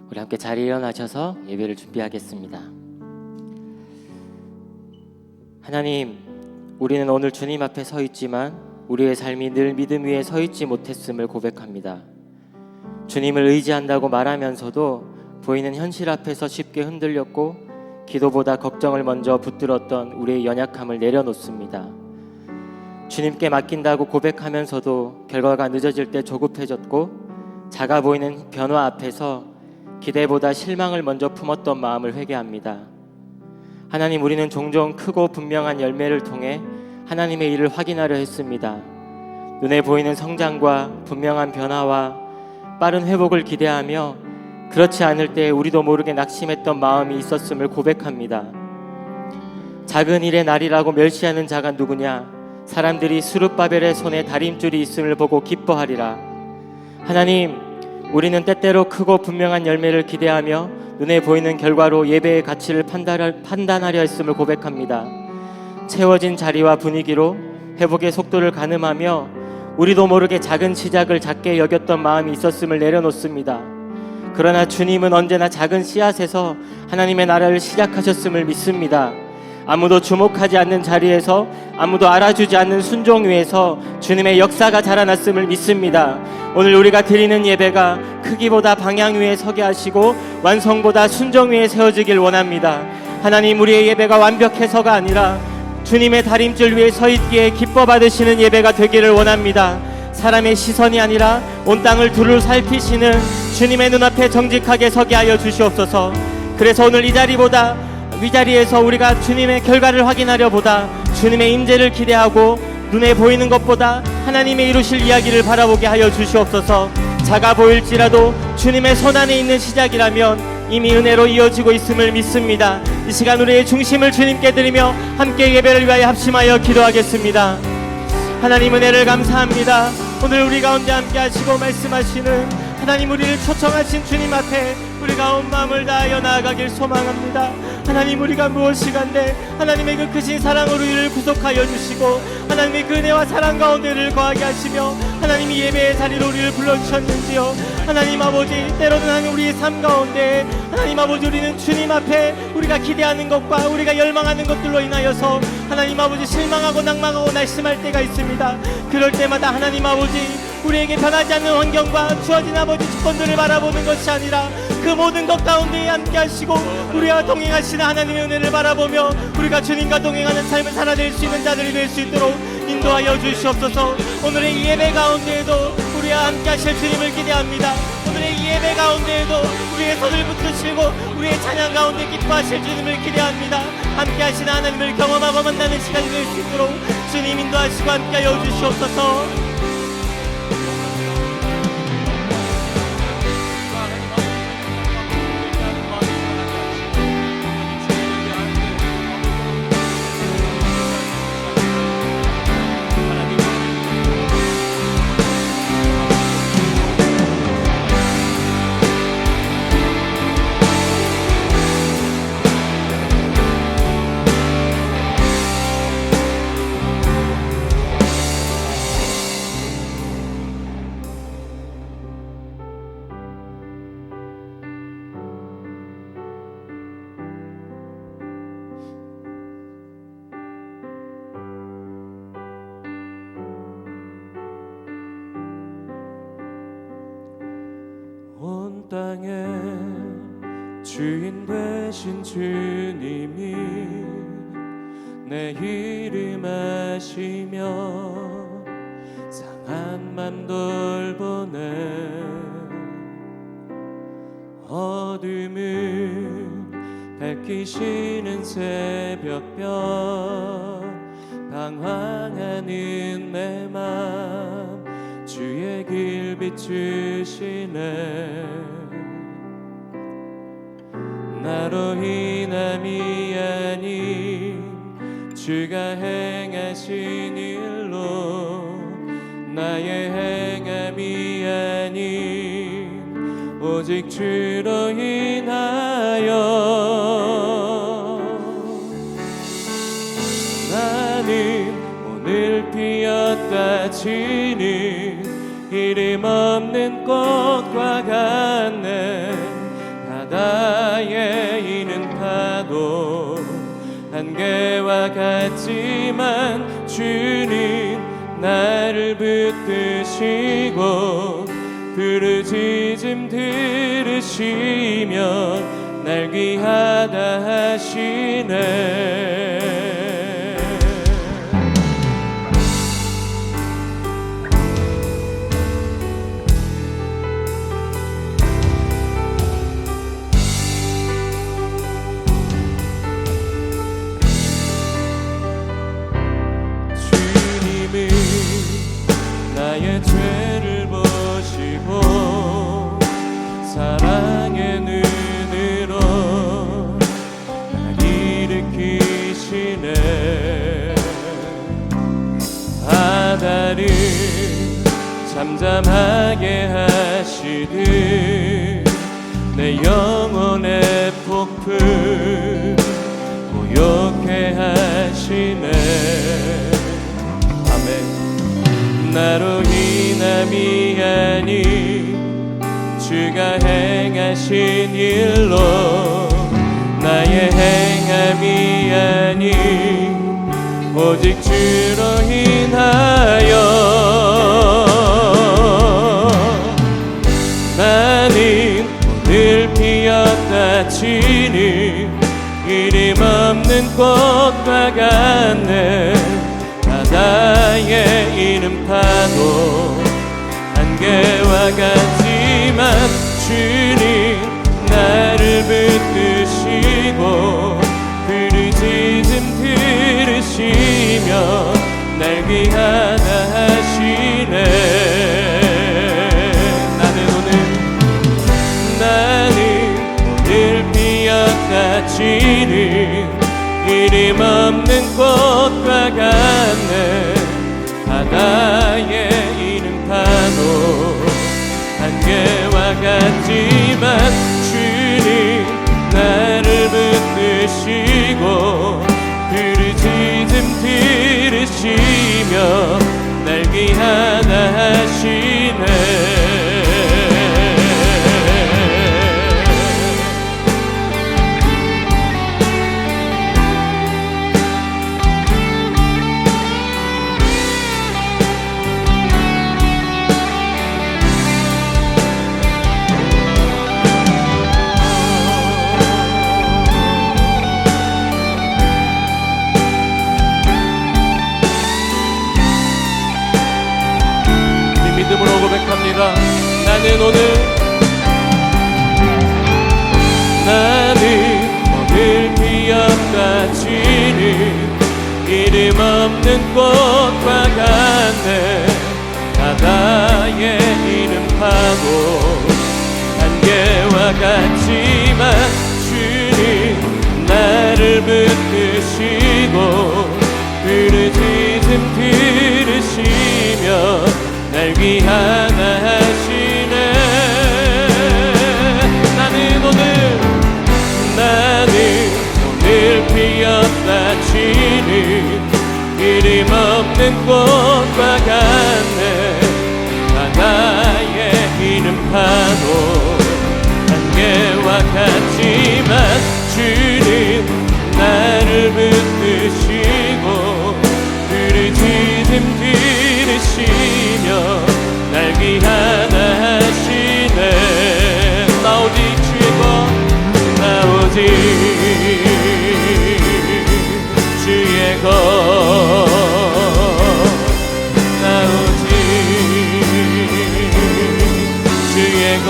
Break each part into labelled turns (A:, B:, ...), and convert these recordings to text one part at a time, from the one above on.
A: 우리 함께 자리에 일어나셔서 예배를 준비하겠습니다. 하나님, 우리는 오늘 주님 앞에 서 있지만 우리의 삶이 늘 믿음 위에 서 있지 못했음을 고백합니다. 주님을 의지한다고 말하면서도 보이는 현실 앞에서 쉽게 흔들렸고 기도보다 걱정을 먼저 붙들었던 우리의 연약함을 내려놓습니다. 주님께 맡긴다고 고백하면서도 결과가 늦어질 때 조급해졌고 작아 보이는 변화 앞에서 기대보다 실망을 먼저 품었던 마음을 회개합니다. 하나님, 우리는 종종 크고 분명한 열매를 통해 하나님의 일을 확인하려 했습니다. 눈에 보이는 성장과 분명한 변화와 빠른 회복을 기대하며 그렇지 않을 때 우리도 모르게 낙심했던 마음이 있었음을 고백합니다. 작은 일의 날이라고 멸시하는 자가 누구냐? 사람들이 스룹바벨의 손에 다림줄이 있음을 보고 기뻐하리라. 하나님, 우리는 때때로 크고 분명한 열매를 기대하며 눈에 보이는 결과로 예배의 가치를 판단하려 했음을 고백합니다. 채워진 자리와 분위기로 회복의 속도를 가늠하며 우리도 모르게 작은 시작을 작게 여겼던 마음이 있었음을 내려놓습니다. 그러나 주님은 언제나 작은 씨앗에서 하나님의 나라를 시작하셨음을 믿습니다. 아무도 주목하지 않는 자리에서, 아무도 알아주지 않는 순종 위에서 주님의 역사가 자라났음을 믿습니다. 오늘 우리가 드리는 예배가 크기보다 방향 위에 서게 하시고 완성보다 순종 위에 세워지길 원합니다. 하나님, 우리의 예배가 완벽해서가 아니라 주님의 다림줄 위에 서 있기에 기뻐 받으시는 예배가 되기를 원합니다. 사람의 시선이 아니라 온 땅을 두루 살피시는 주님의 눈앞에 정직하게 서게 하여 주시옵소서. 그래서 오늘 이 자리에서 우리가 주님의 결과를 확인하려 보다 주님의 임재를 기대하고 눈에 보이는 것보다 하나님의 이루실 이야기를 바라보게 하여 주시옵소서. 작아 보일지라도 주님의 손안에 있는 시작이라면 이미 은혜로 이어지고 있음을 믿습니다. 이 시간 우리의 중심을 주님께 드리며 함께 예배를 위하여 합심하여 기도하겠습니다. 하나님, 은혜를 감사합니다. 오늘 우리 가운데 함께 하시고 말씀하시는 하나님, 우리를 초청하신 주님 앞에 우리가 온 마음을 다하여 나아가길 소망합니다. 하나님, 우리가 무엇이간데 하나님의 그 크신 사랑으로 우리를 구속하여 주시고 하나님의 그 은혜와 사랑 가운데 우리를 거하게 하시며 하나님이 예배의 자리로 우리를 불러주셨는지요. 하나님 아버지, 때로는 하나님 우리의 삶 가운데 하나님 아버지, 우리는 주님 앞에 우리가 기대하는 것과 우리가 열망하는 것들로 인하여서 하나님 아버지 실망하고 낙망하고 날심할 때가 있습니다. 그럴 때마다 하나님 아버지, 우리에게 변하지 않는 환경과 주어진 아버지 주권들을 바라보는 것이 아니라 그 모든 것 가운데 함께 하시고 우리와 동행하시는 하나님의 은혜를 바라보며 우리가 주님과 동행하는 삶을 살아낼 수 있는 자들이 될 수 있도록 인도하여 주시옵소서. 오늘의 이 예배 가운데에도 우리와 함께 하실 주님을 기대합니다. 오늘의 이 예배 가운데에도 우리의 손을 붙드시고 우리의 찬양 가운데 기뻐하실 주님을 기대합니다. 함께 하시는 하나님을 경험하고 만나는 시간이 될 수 있도록 주님 인도하시고 함께하여 주시옵소서.
B: 온 땅의 주인 되신 주님이 내 이름 아시며 상한 맘 돌보네. 어둠을 밝히시는 새벽별 방황하는 내 맘 주의 길 비추시네. 나로 인함이 아닌 주가 행하신 일로 나의 행함이 아닌 오직 주로 인하여 나는 오늘 피었다 지는 이름 없는 꽃과 같네. 바다에 이는 파도 안개와 같지만 주님 나를 붙드시고 부르짖음 들으시며 날 귀하다 하시네. 주님은 나의 죄를 보시고 사랑의 눈으로 날 일으키시네. 바다를 잠잠하게 하시듯 내 영혼의 폭풍 고요케 하시네. 아멘. 나로 인함이 아닌 주가 행하신 일로 나의 행함이 아닌 오직 주로 인하여 나는 오늘 피었다 지는 이름 없는 꽃과 같네. 바다에 이는 파도 안개와 같지만 주님 나를 붙드시고 부르짖음 들으시며 날 귀하다 하시네. 나는 오늘 피었다 지는 이름 없는 꽃과 같네. 바다에 이는 파도 안개와 같지만 주님 나를 붙드시고 부르짖음 들으시며 날 귀하다 하시네. 믿음으로 고백합니다. 나는 오늘 피었다 지는 이름 없는 꽃과 같네. 바다에 이는 파도 안개와 같지만 주님 나를 붙드시고 부르짖음 들으시며 날 귀하다 하시네. 나는 오늘 피었다 지는 이름 없는 꽃과 같네. 바다에 이는 파도 안개와 같지만 주님 나를 붙드시고 부르짖음 들으시며 날 귀하다 하시네. 나 오직 주의 것 나 오직 주의 것 나 오직 주의 것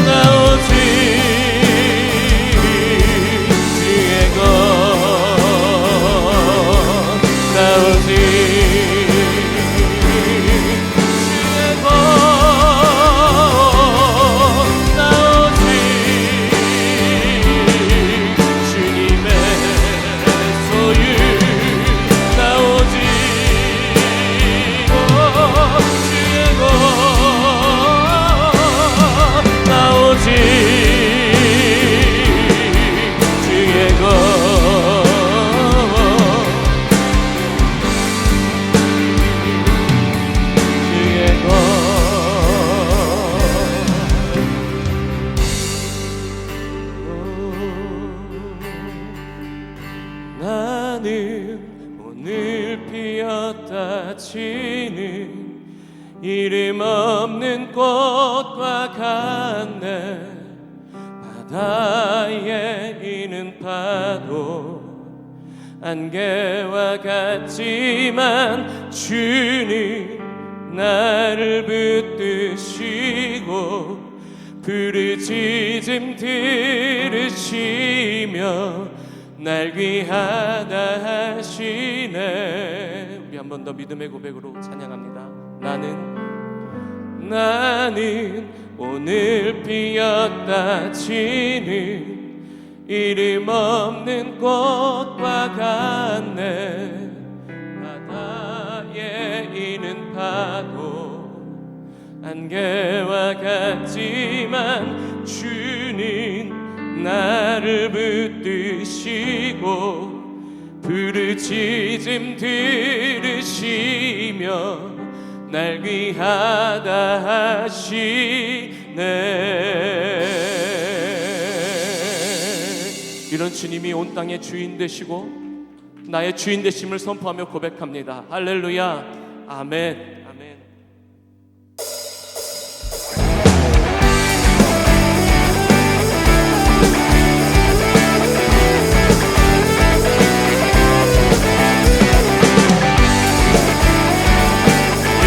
B: 나 오직 주의 것 나 오직 오늘 피었다 지는 이름 없는 꽃과 같네. 바다에 이는 파도 안개와 같지만 주님 나를 붙드시고 부르짖음 들으시며 날 귀하다 하시네. 우리 한 번 더 믿음의 고백으로 찬양합니다. 나는 오늘 피었다 지는 이름 없는 꽃과 같네. 바다에 이는 파도 안개와 같지만 주님 나를 붙드시고 부르짖음 들으시며 날 귀하다 하시네. 이런 주님이 온 땅의 주인 되시고 나의 주인 되심을 선포하며 고백합니다. 할렐루야. 아멘. 아멘.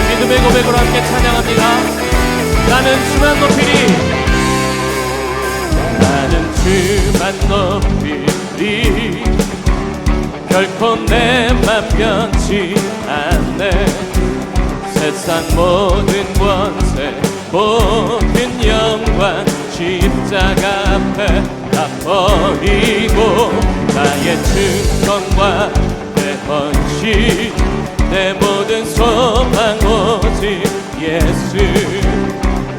B: 믿음의 고백으로 함께 찬양합니다. 나는 주만 높이리. 나는 주만 높이리. 결코 내 맘 변치 않네. 세상 모든 권세 모든 영광 십자가 앞에 다 버리고 나의 충성과 내 헌신 내 모든 소망 오직 예수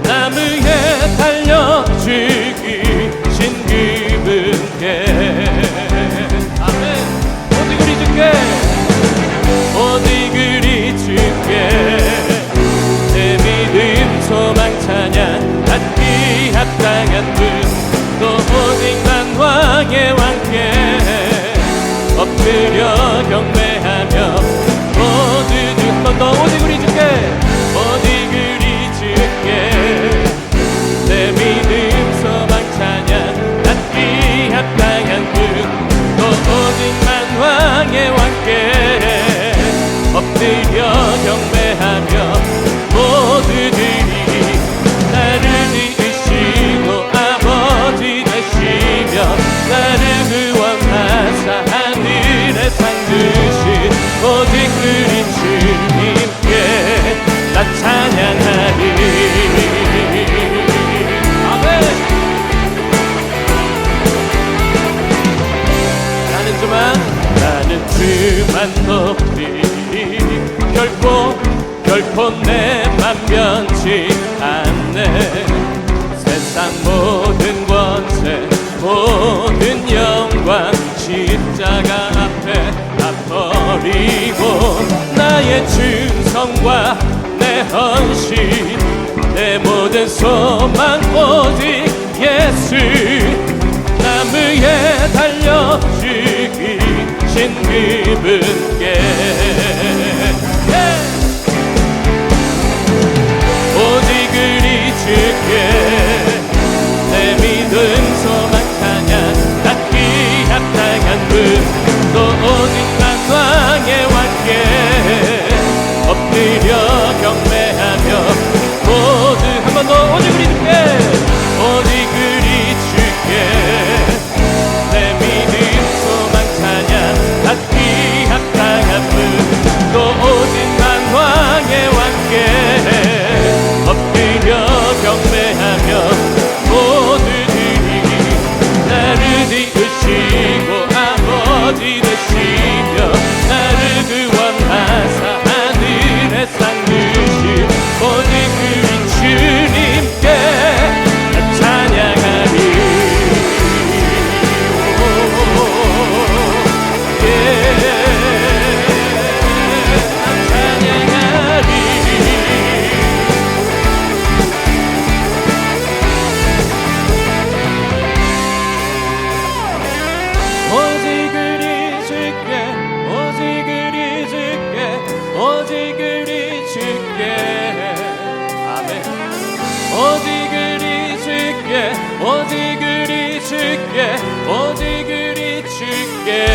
B: 나무에 달려 죽이신 그분께 아멘. 오직 우리 주께 오직 우리 주께 내 믿음 소망 찬양 받기 합당한 분 또 오직 난 왕의 왕께 엎드려 경배하며 모두 주 한 번 더 오직 우리 주께 오직 우리 주께 내 믿음 소망 찬양 받기 합당한 분 또 오직 만 왕의 왕께 엎드려 경배하며 모두들이 나를 이으시고 아버지 되시며 나를 구원하사 하늘에 상 주신 오직 우리 주님께 나 찬양하리. 아멘. 나는 주만 높이리. 결코 내 맘 변치 않네. 세상 모든 권세 모든 영광 십자가 앞에 다 버리고 나의 충성과 내 헌신 내 모든 소망 오직 예수 나무에 달려 죽이신 그분께 오직 우리 주께 내 믿음 소망 찬양 받기 합당한 분 또 오직 난 왕의 왕께 엎드려 경배하며 모두 한 번 더 오직 우리 주께 오직 우리 주께 내 믿음 소망 찬양 받기 합당한 분 오직 우리 주께 오직 우리 주께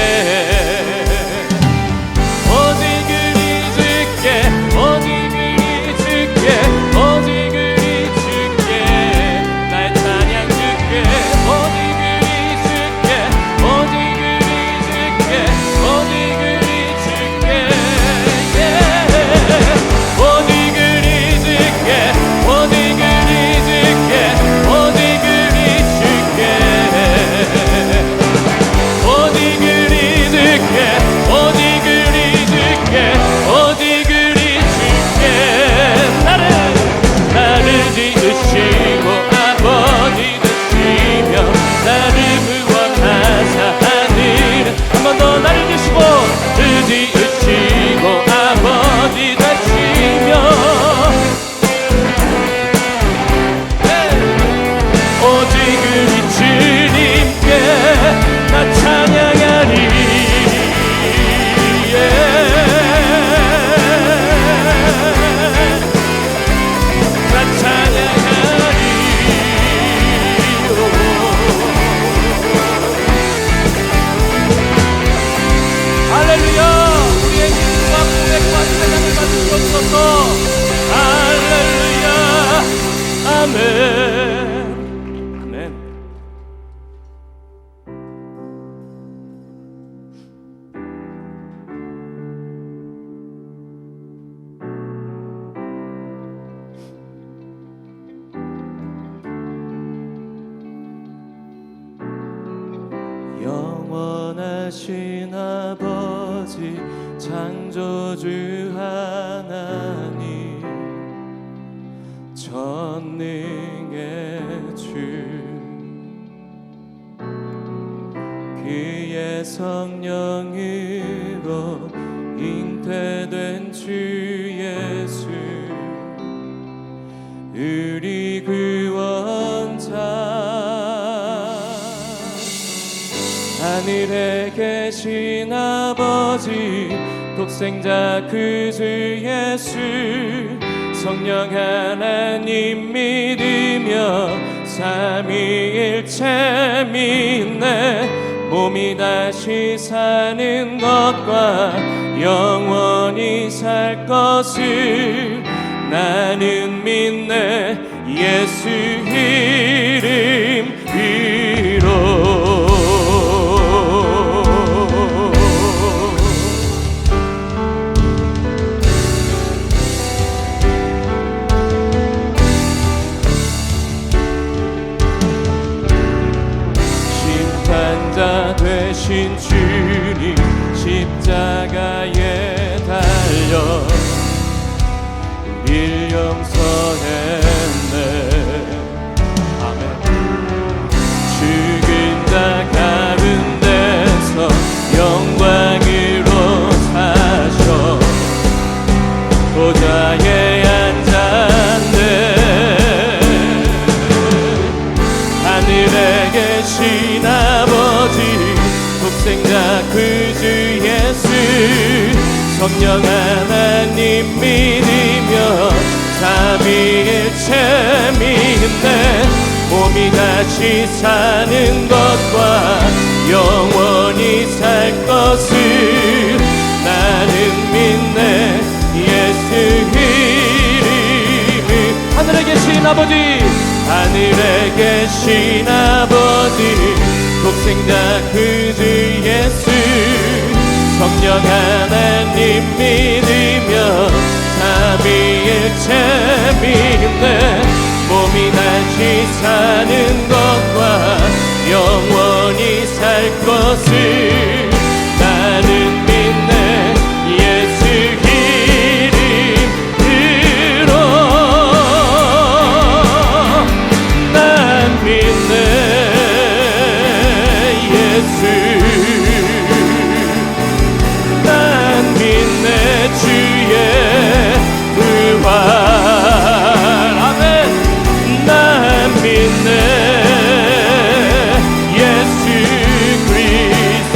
B: 오직 우리 주께 오직 우리 주께 오직 우리 주께 나의 찬양 주께 오직 우리 주께 오직 우리 주께 오직 우리 주께 오직 우리 주께 오직 우리 주께 오직 우리 주께 오직 우리 주께 오직 우리 주께 오직 우리 주께 나를 지으시고 아버지 되시며 나를 구원하사 하늘 한 번 더 나를 지으시고 지으시고 아버지 되시며 오직 우리 주님께 나 찬양하리 나 찬양하리 할렐루야 우리의 믿음과 고백과 찬양을 받으시옵소서 할렐루야 아멘 아멘. 영원하신 아버지 창조주 하나님 전능의 주 그의 성령으로 잉태된 주 예수 우리 구원자 하늘에 계신 아버지 독생자 그주 예수 성령 하나님 믿으며 삼위일체 믿네 몸이 다시 사는 것과 영원히 살 것을 나는 믿네 예수 이름으로 심판자 되신 주님 십자가에 달려 우릴 용서했네 아멘 죽은 자 가운데서 영광으로 사셔 보좌에 앉았네 하늘에 계신 아버지 독생자 그주 예수 성령 하나님 믿으며 삼위일체 믿네 몸이 다시 사는 것과 영원히 살 것을 나는 믿네 예수 이름을 하늘에 계신 아버지 하늘에 계신 아버지 독생자 그주 예수 성령 하나님 믿으며 삼위일체 믿네 몸이 다시 사는 것과 영원히 살 것을 나는 믿네 예수 이름으로 난 믿네 예수 난 믿네 주의 부활 아멘 난 믿네 예수 그리스도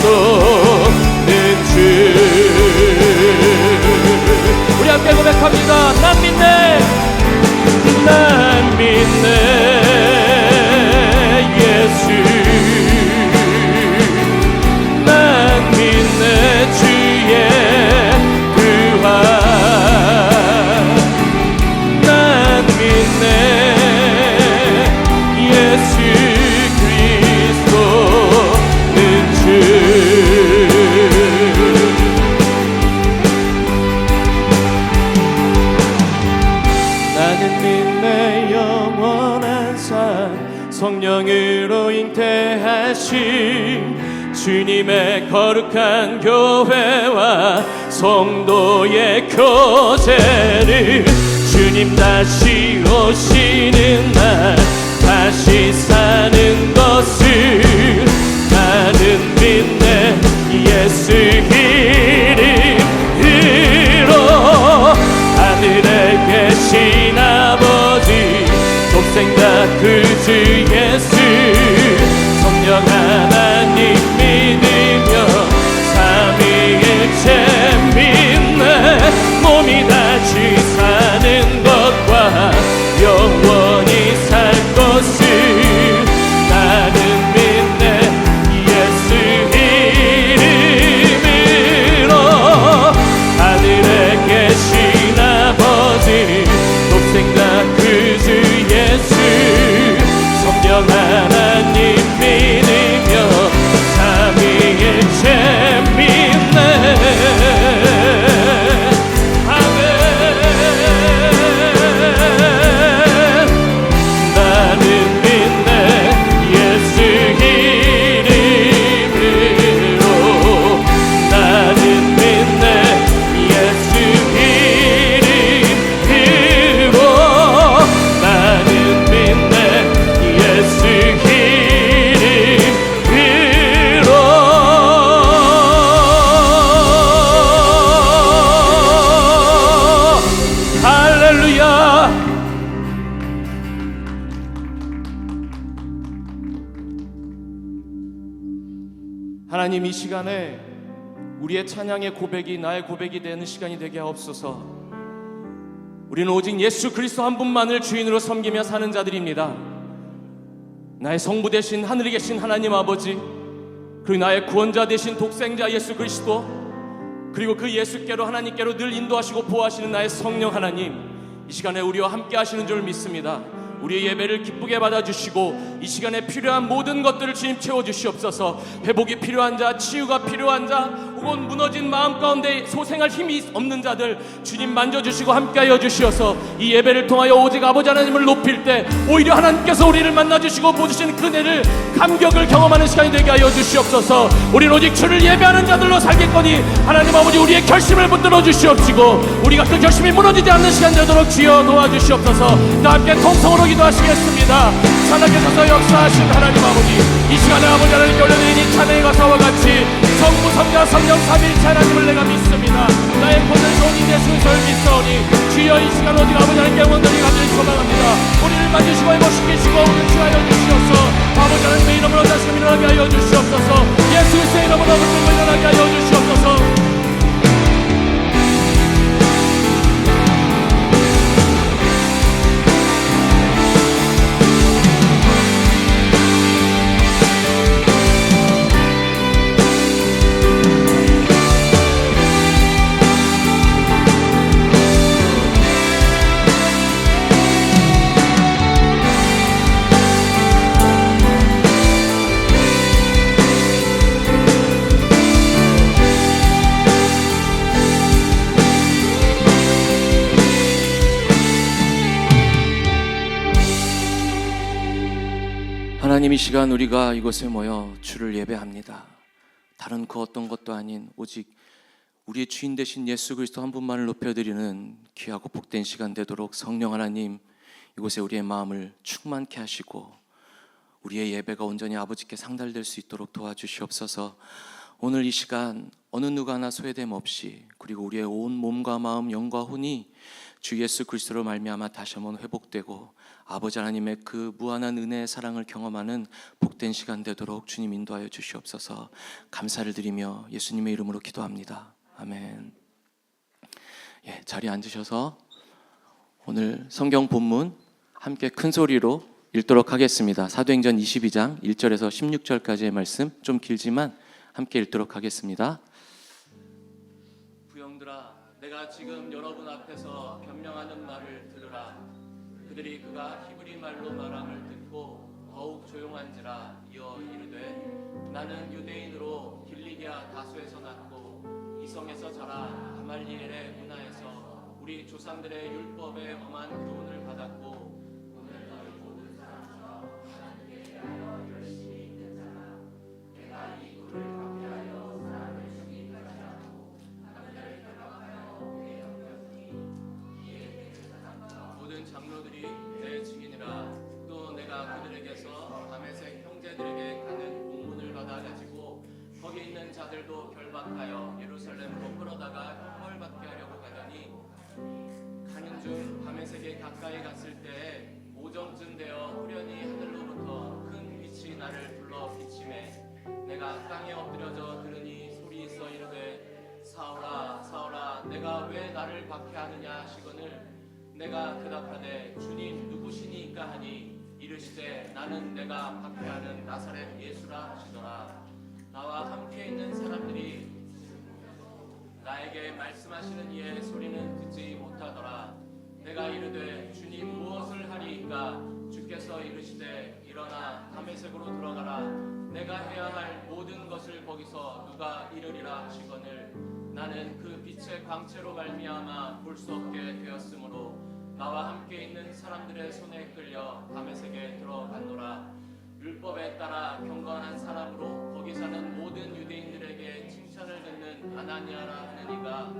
B: 성령으로 잉태하신 주님의 거룩한 교회와 성도의 교제를 주님 다시 오시는 날 다시 사는 것을 나는 믿네. 예수 이름으로 하늘에 계신 아버지 독생자 그 주 예수 성령 하나님 믿으며 삼위일체 믿네. 몸이 다시 사는 것과 영원히 살 것을 나는 믿네. 예수 이름으로 하늘에 계신 아버지 독생자 그 주 예수 성령 하나님 믿으며 삼위일체 믿네. 아멘. 나는 믿네. 예수 이름으로 나는 믿네. 예수 이름으로 나는 믿네. 예수 이름으로 할렐루야. 하나님, 이 시간에 우리의 찬양의 고백이 나의 고백이 되는 시간이 되게 하옵소서. 우리는 오직 예수 그리스도 한 분만을 주인으로 섬기며 사는 자들입니다. 나의 성부 되신 하늘에 계신 하나님 아버지, 그리고 나의 구원자 되신 독생자 예수 그리스도, 그리고 그 예수께로 하나님께로 늘 인도하시고 보호하시는 나의 성령 하나님, 이 시간에 우리와 함께 하시는 줄 믿습니다. 우리의 예배를 기쁘게 받아주시고 이 시간에 필요한 모든 것들을 주님 채워주시옵소서. 회복이 필요한 자, 치유가 필요한 자, 혹은 무너진 마음 가운데 소생할 힘이 없는 자들 주님 만져주시고 함께하여 주시어서 이 예배를 통하여 오직 아버지 하나님을 높일 때 오히려 하나님께서 우리를 만나주시고 보여주시는 그 은혜를 감격을 경험하는 시간이 되게 하여 주시옵소서. 우리는 오직 주를 예배하는 자들로 살겠거니 하나님 아버지 우리의 결심을 붙들어 주시옵시고 우리가 그 결심이 무너지지 않는 시간 되도록 주여 도와주시옵소서. 다 함께 통성으로 기도하시겠습니다. 살아계셔서 역사하신 하나님 아버지, 이 시간에 아버지 하나님께 올려드린 이 찬양의 가사와 같이 성부 성자 성령 삼위일체 하나님을 내가 믿습니다. 나의 고난 소원인 예수를 믿사오니 주여 이 시간 오직 아버지 하나님께 원들이 간절히 소망합니다. 우리를 만지시고 회복시키시고 오늘 주하여 주시옵소서. 아버지 하나님의 이름으로 다시 일어나게 하여 주시옵소서. 예수 그리스도의 이름으로 붙들고 일어나게 하여 주시옵소서. 하나님, 이 시간 우리가 이곳에 모여 주를 예배합니다. 다른 그 어떤 것도 아닌 오직 우리의 주인 되신 예수 그리스도 한 분만을 높여드리는 귀하고 복된 시간 되도록 성령 하나님 이곳에 우리의 마음을 충만케 하시고 우리의 예배가 온전히 아버지께 상달될 수 있도록 도와주시옵소서. 오늘 이 시간 어느 누가 하나 소외됨 없이 그리고 우리의 온 몸과 마음 영과 혼이 주 예수 그리스도로 말미암아 다시 한번 회복되고 아버지 하나님의 그 무한한 은혜의 사랑을 경험하는 복된 시간 되도록 주님 인도하여 주시옵소서. 감사를 드리며 예수님의 이름으로 기도합니다. 아멘. 자리에 앉으셔서 오늘 성경 본문 함께 큰 소리로 읽도록 하겠습니다. 사도행전 22장 1절에서 16절까지의 말씀, 좀 길지만 함께 읽도록 하겠습니다. 부형들아, 내가 지금 여러분 앞에서 변명하는 말을 들으라. 그들이 그가 히브리 말로 말함을 듣고 더욱 조용한지라 이어 이르되 나는 유대인으로 길리기아 다소에서 났고 이성에서 자라 가말리엘의 문화에서 우리 조상들의 율법에 엄한 교훈을 받았고 오늘 너희 모든 사람과 하나님께
C: 아들도 결박하여 예루살렘으로 끌어다가 형벌받게 하려고 가더니 가는 중 밤의 새게 가까이 갔을 때에 오정쯤 되어 후련히 하늘로부터 큰 빛이 나를 불러 비치매 내가 땅에 엎드려져 들으니 소리 있어 이르되 사울아 사울아 내가 왜 나를 박해하느냐 하시거늘 내가 대답하되 주님 누구시니까 하니 이르시되 나는 내가 박해하는 나사렛 예수라 하시더라. 나와 함께 있는 사람들이 나에게 말씀하시는 이의 소리는 듣지 못하더라. 내가 이르되 주님 무엇을 하리이까 주께서 이르시되 일어나 다메섹으로 들어가라. 내가 해야 할 모든 것을 거기서 누가 이르리라 하시거늘 나는 그 빛의 광채로 말미암아 볼 수 없게 되었으므로 나와 함께 있는 사람들의 손에 끌려 다메섹에 들어갔노라. 율법에 따라 경건한 사람으로 거기 사는 모든 유대인들에게 칭찬을 듣는 아나니아라 하는 이가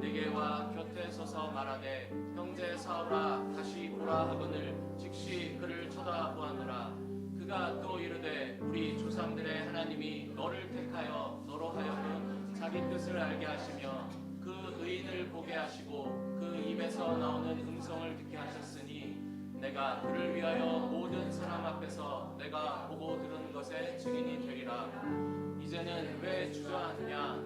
C: 내게 와 곁에 서서 말하되 형제 사울아 다시 보라 하거늘 즉시 그를 쳐다보았노라. 그가 또 이르되 우리 조상들의 하나님이 너를 택하여 너로 하여금 자기 뜻을 알게 하시며 그 의인을 보게 하시고 그 입에서 나오는 음성을 듣게 하셨으니 내가 그를 위하여 모든 사람 앞에서 내가 보고 들은 것의 증인이 되리라. 이제는 왜 주저하느냐?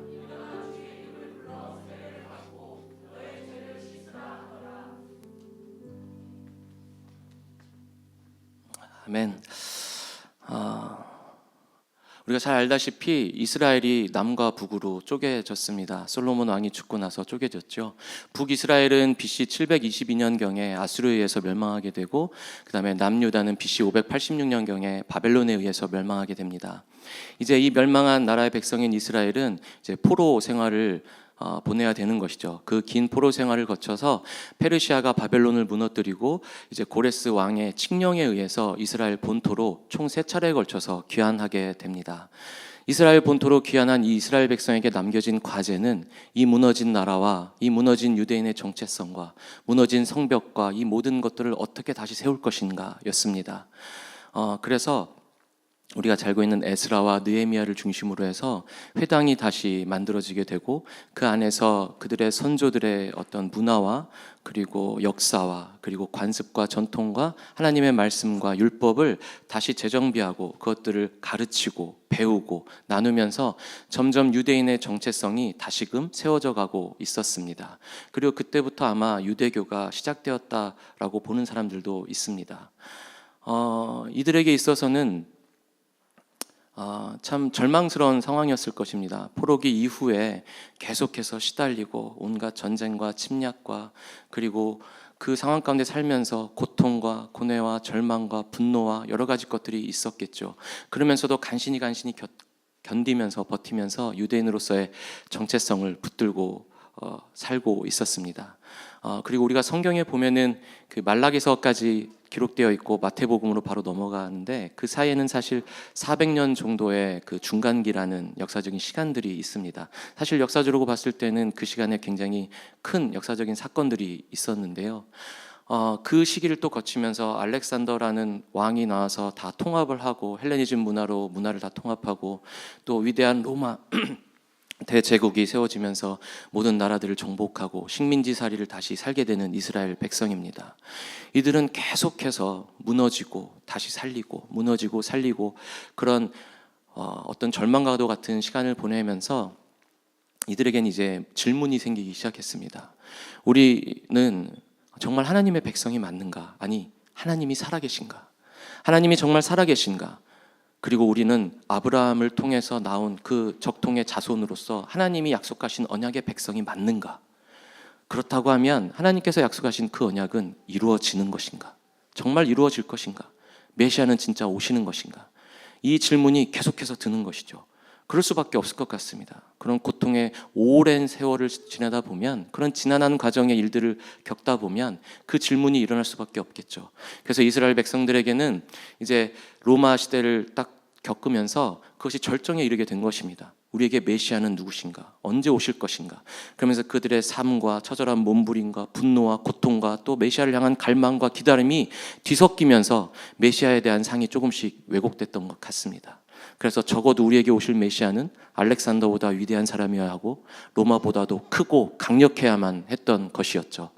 B: 아멘. 우리가 잘 알다시피 이스라엘이 남과 북으로 쪼개졌습니다. 솔로몬 왕이 죽고 나서 쪼개졌죠. 북이스라엘은 BC 722년경에 아수르에 의해서 멸망하게 되고 그 다음에 남유다는 BC 586년경에 바벨론에 의해서 멸망하게 됩니다. 이제 이 멸망한 나라의 백성인 이스라엘은 이제 포로 생활을 보내야 되는 것이죠. 그 긴 포로 생활을 거쳐서 페르시아가 바벨론을 무너뜨리고 이제 고레스 왕의 칙령에 의해서 이스라엘 본토로 총 3차례에 걸쳐서 귀환하게 됩니다. 이스라엘 본토로 귀환한 이 이스라엘 백성에게 남겨진 과제는 이 무너진 나라와 이 무너진 유대인의 정체성과 무너진 성벽과 이 모든 것들을 어떻게 다시 세울 것인가 였습니다. 그래서 우리가 잘 알고 있는 에스라와 느헤미야를 중심으로 해서 회당이 다시 만들어지게 되고 그 안에서 그들의 선조들의 어떤 문화와 그리고 역사와 그리고 관습과 전통과 하나님의 말씀과 율법을 다시 재정비하고 그것들을 가르치고 배우고 나누면서 점점 유대인의 정체성이 다시금 세워져 가고 있었습니다. 그리고 그때부터 아마 유대교가 시작되었다라고 보는 사람들도 있습니다. 이들에게 있어서는 참 절망스러운 상황이었을 것입니다. 포로기 이후에 계속해서 시달리고 온갖 전쟁과 침략과 그리고 그 상황 가운데 살면서 고통과 고뇌와 절망과 분노와 여러 가지 것들이 있었겠죠. 그러면서도 간신히 견디면서 버티면서 유대인으로서의 정체성을 붙들고 살고 있었습니다. 그리고 우리가 성경에 보면은 그 말라기서까지 기록되어 있고 마태복음으로 바로 넘어가는데 그 사이에는 사실 400년 정도의 그 중간기라는 역사적인 시간들이 있습니다. 사실 역사적으로 봤을 때는 그 시간에 굉장히 큰 역사적인 사건들이 있었는데요. 그 시기를 또 거치면서 알렉산더라는 왕이 나와서 다 통합을 하고 헬레니즘 문화로 문화를 다 통합하고 또 위대한 로마 대제국이 세워지면서 모든 나라들을 정복하고 식민지살이를 다시 살게 되는 이스라엘 백성입니다. 이들은 계속해서 무너지고 다시 살리고 무너지고 살리고 그런 어떤 절망과도 같은 시간을 보내면서 이들에겐 이제 질문이 생기기 시작했습니다. 우리는 정말 하나님의 백성이 맞는가? 아니, 하나님이 살아계신가? 하나님이 정말 살아계신가? 그리고 우리는 아브라함을 통해서 나온 그 적통의 자손으로서 하나님이 약속하신 언약의 백성이 맞는가? 그렇다고 하면 하나님께서 약속하신 그 언약은 이루어지는 것인가? 정말 이루어질 것인가? 메시아는 진짜 오시는 것인가? 이 질문이 계속해서 드는 것이죠. 그럴 수밖에 없을 것 같습니다. 그런 고통의 오랜 세월을 지나다 보면 그런 지난한 과정의 일들을 겪다 보면 그 질문이 일어날 수밖에 없겠죠. 그래서 이스라엘 백성들에게는 이제 로마 시대를 딱 겪으면서 그것이 절정에 이르게 된 것입니다. 우리에게 메시아는 누구신가? 언제 오실 것인가? 그러면서 그들의 삶과 처절한 몸부림과 분노와 고통과 또 메시아를 향한 갈망과 기다림이 뒤섞이면서 메시아에 대한 상이 조금씩 왜곡됐던 것 같습니다. 그래서 적어도 우리에게 오실 메시아는 알렉산더보다 위대한 사람이어야 하고 로마보다도 크고 강력해야만 했던 것이었죠.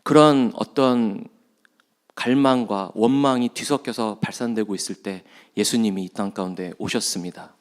B: 그런 어떤 갈망과 원망이 뒤섞여서 발산되고 있을 때 예수님이 이 땅 가운데 오셨습니다.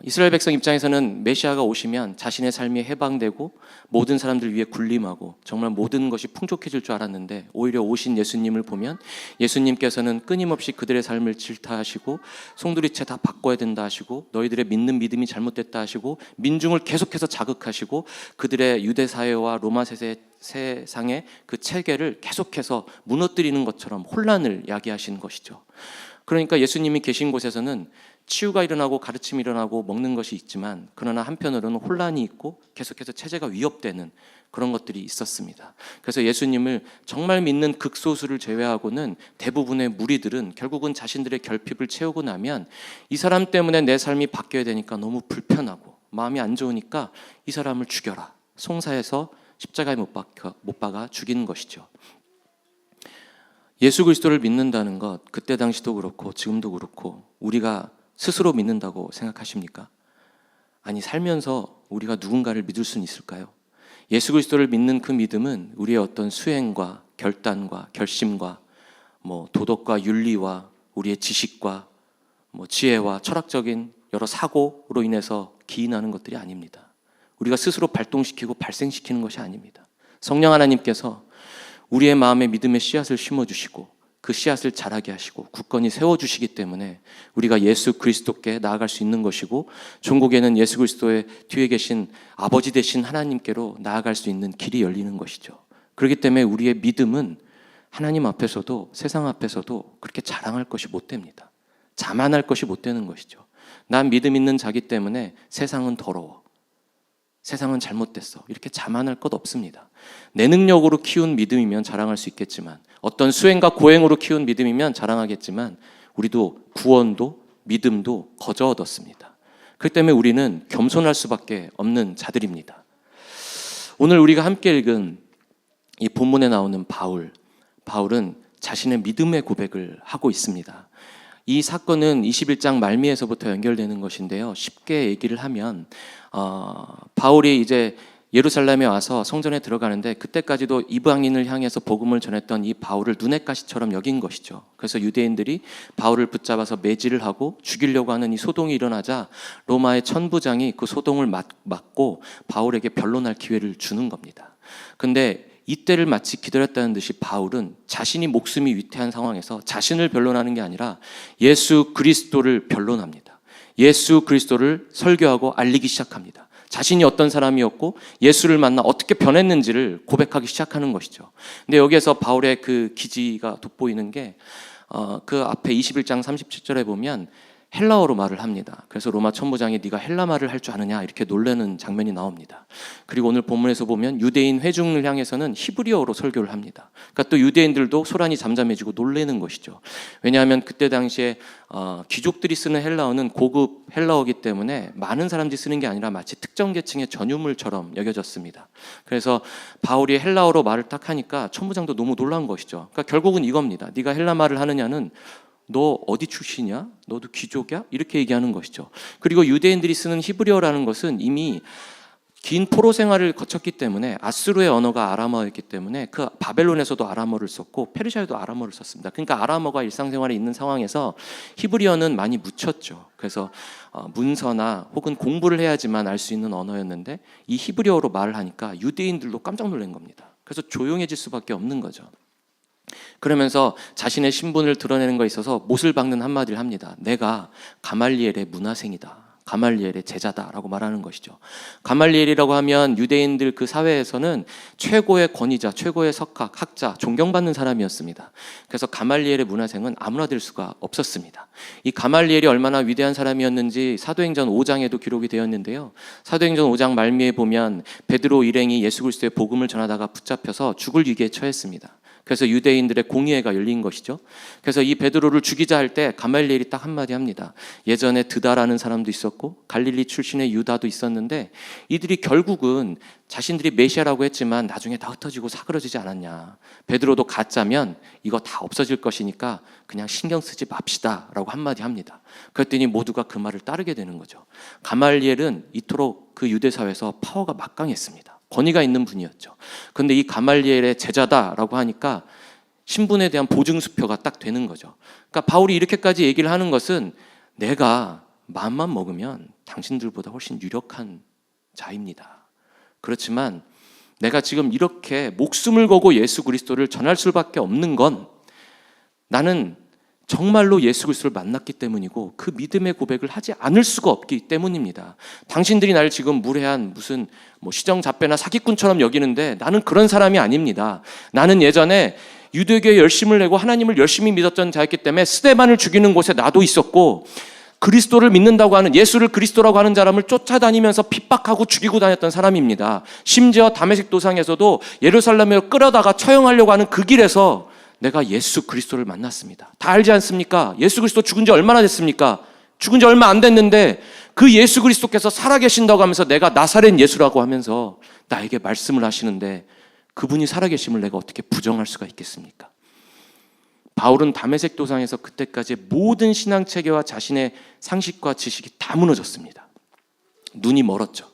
B: 이스라엘 백성 입장에서는 메시아가 오시면 자신의 삶이 해방되고 모든 사람들 위해 군림하고 정말 모든 것이 풍족해질 줄 알았는데, 오히려 오신 예수님을 보면 예수님께서는 끊임없이 그들의 삶을 질타하시고 송두리째 다 바꿔야 된다 하시고, 너희들의 믿는 믿음이 잘못됐다 하시고, 민중을 계속해서 자극하시고, 그들의 유대 사회와 로마 세상의 그 체계를 계속해서 무너뜨리는 것처럼 혼란을 야기하시는 것이죠. 그러니까 예수님이 계신 곳에서는 치유가 일어나고 가르침이 일어나고 먹는 것이 있지만, 그러나 한편으로는 혼란이 있고 계속해서 체제가 위협되는 그런 것들이 있었습니다. 그래서 예수님을 정말 믿는 극소수를 제외하고는 대부분의 무리들은 결국은 자신들의 결핍을 채우고 나면 이 사람 때문에 내 삶이 바뀌어야 되니까 너무 불편하고 마음이 안 좋으니까 이 사람을 죽여라, 송사해서 십자가에 못 박아 죽이는 것이죠. 예수 그리스도를 믿는다는 것, 그때 당시도 그렇고 지금도 그렇고 우리가 스스로 믿는다고 생각하십니까? 아니, 살면서 우리가 누군가를 믿을 수는 있을까요? 예수 그리스도를 믿는 그 믿음은 우리의 어떤 수행과 결단과 결심과 도덕과 윤리와 우리의 지식과 지혜와 철학적인 여러 사고로 인해서 기인하는 것들이 아닙니다. 우리가 스스로 발동시키고 발생시키는 것이 아닙니다. 성령 하나님께서 우리의 마음에 믿음의 씨앗을 심어주시고 그 씨앗을 자라게 하시고 굳건히 세워주시기 때문에 우리가 예수 그리스도께 나아갈 수 있는 것이고, 종국에는 예수 그리스도의 뒤에 계신 아버지 되신 하나님께로 나아갈 수 있는 길이 열리는 것이죠. 그렇기 때문에 우리의 믿음은 하나님 앞에서도 세상 앞에서도 그렇게 자랑할 것이 못 됩니다. 자만할 것이 못 되는 것이죠. 난 믿음 있는 자기 때문에 세상은 더러워, 세상은 잘못됐어, 이렇게 자만할 것 없습니다. 내 능력으로 키운 믿음이면 자랑할 수 있겠지만, 어떤 수행과 고행으로 키운 믿음이면 자랑하겠지만, 우리도 구원도 믿음도 거저 얻었습니다. 그렇기 때문에 우리는 겸손할 수밖에 없는 자들입니다. 오늘 우리가 함께 읽은 이 본문에 나오는 바울은 자신의 믿음의 고백을 하고 있습니다. 이 사건은 21장 말미에서부터 연결되는 것인데요. 쉽게 얘기를 하면 바울이 이제 예루살렘에 와서 성전에 들어가는데, 그때까지도 이방인을 향해서 복음을 전했던 이 바울을 눈엣 가시처럼 여긴 것이죠. 그래서 유대인들이 바울을 붙잡아서 매질을 하고 죽이려고 하는 이 소동이 일어나자 로마의 천부장이 그 소동을 막고 바울에게 변론할 기회를 주는 겁니다. 근데 이때를 마치 기다렸다는 듯이 바울은 자신이 목숨이 위태한 상황에서 자신을 변론하는 게 아니라 예수 그리스도를 변론합니다. 예수 그리스도를 설교하고 알리기 시작합니다. 자신이 어떤 사람이었고 예수를 만나 어떻게 변했는지를 고백하기 시작하는 것이죠. 근데 여기에서 바울의 그 기지가 돋보이는 게 그 앞에 21장 37절에 보면 헬라어로 말을 합니다. 그래서 로마 천부장이 네가 헬라 말을 할 줄 아느냐 이렇게 놀라는 장면이 나옵니다. 그리고 오늘 본문에서 보면 유대인 회중을 향해서는 히브리어로 설교를 합니다. 그러니까 또 유대인들도 소란이 잠잠해지고 놀라는 것이죠. 왜냐하면 그때 당시에 귀족들이 쓰는 헬라어는 고급 헬라어이기 때문에 많은 사람들이 쓰는 게 아니라 마치 특정 계층의 전유물처럼 여겨졌습니다. 그래서 바울이 헬라어로 말을 딱 하니까 천부장도 너무 놀란 것이죠. 그러니까 결국은 이겁니다. 네가 헬라 말을 하느냐는 너 어디 출신이야? 너도 귀족이야? 이렇게 얘기하는 것이죠. 그리고 유대인들이 쓰는 히브리어라는 것은 이미 긴 포로 생활을 거쳤기 때문에 아수르의 언어가 아람어였기 때문에 그 바벨론에서도 아람어를 썼고 페르시아에도 아람어를 썼습니다. 그러니까 아람어가 일상생활에 있는 상황에서 히브리어는 많이 묻혔죠. 그래서 문서나 혹은 공부를 해야지만 알 수 있는 언어였는데 이 히브리어로 말을 하니까 유대인들도 깜짝 놀란 겁니다. 그래서 조용해질 수밖에 없는 거죠. 그러면서 자신의 신분을 드러내는 것에 있어서 못을 박는 한마디를 합니다. 내가 가말리엘의 문화생이다, 가말리엘의 제자다라고 말하는 것이죠. 가말리엘이라고 하면 유대인들 그 사회에서는 최고의 권위자, 최고의 석학, 학자, 존경받는 사람이었습니다. 그래서 가말리엘의 문화생은 아무나 될 수가 없었습니다. 이 가말리엘이 얼마나 위대한 사람이었는지 사도행전 5장에도 기록이 되었는데요. 사도행전 5장 말미에 보면 베드로 일행이 예수 그리스도의 복음을 전하다가 붙잡혀서 죽을 위기에 처했습니다. 그래서 유대인들의 공의회가 열린 것이죠. 그래서 이 베드로를 죽이자 할 때 가말리엘이 딱 한마디 합니다. 예전에 드다라는 사람도 있었고 갈릴리 출신의 유다도 있었는데 이들이 결국은 자신들이 메시아라고 했지만 나중에 다 흩어지고 사그러지지 않았냐. 베드로도 가짜면 이거 다 없어질 것이니까 그냥 신경 쓰지 맙시다 라고 한마디 합니다. 그랬더니 모두가 그 말을 따르게 되는 거죠. 가말리엘은 이토록 그 유대 사회에서 파워가 막강했습니다. 권위가 있는 분이었죠. 그런데 이 가말리엘의 제자다라고 하니까 신분에 대한 보증수표가 딱 되는 거죠. 그러니까 바울이 이렇게까지 얘기를 하는 것은 내가 마음만 먹으면 당신들보다 훨씬 유력한 자입니다. 그렇지만 내가 지금 이렇게 목숨을 걸고 예수 그리스도를 전할 수밖에 없는 건 나는 정말로 예수 그리스도를 만났기 때문이고 그 믿음의 고백을 하지 않을 수가 없기 때문입니다. 당신들이 나를 지금 무례한 무슨 시정잡배나 사기꾼처럼 여기는데 나는 그런 사람이 아닙니다. 나는 예전에 유대교에 열심을 내고 하나님을 열심히 믿었던 자였기 때문에 스데반을 죽이는 곳에 나도 있었고 그리스도를 믿는다고 하는 예수를 그리스도라고 하는 사람을 쫓아다니면서 핍박하고 죽이고 다녔던 사람입니다. 심지어 다메섹 도상에서도 예루살렘에 끌어다가 처형하려고 하는 그 길에서 내가 예수 그리스도를 만났습니다. 다 알지 않습니까? 예수 그리스도 죽은 지 얼마나 됐습니까? 죽은 지 얼마 안 됐는데 그 예수 그리스도께서 살아계신다고 하면서 내가 나사렛 예수라고 하면서 나에게 말씀을 하시는데 그분이 살아계심을 내가 어떻게 부정할 수가 있겠습니까? 바울은 다메섹 도상에서 그때까지 모든 신앙체계와 자신의 상식과 지식이 다 무너졌습니다. 눈이 멀었죠.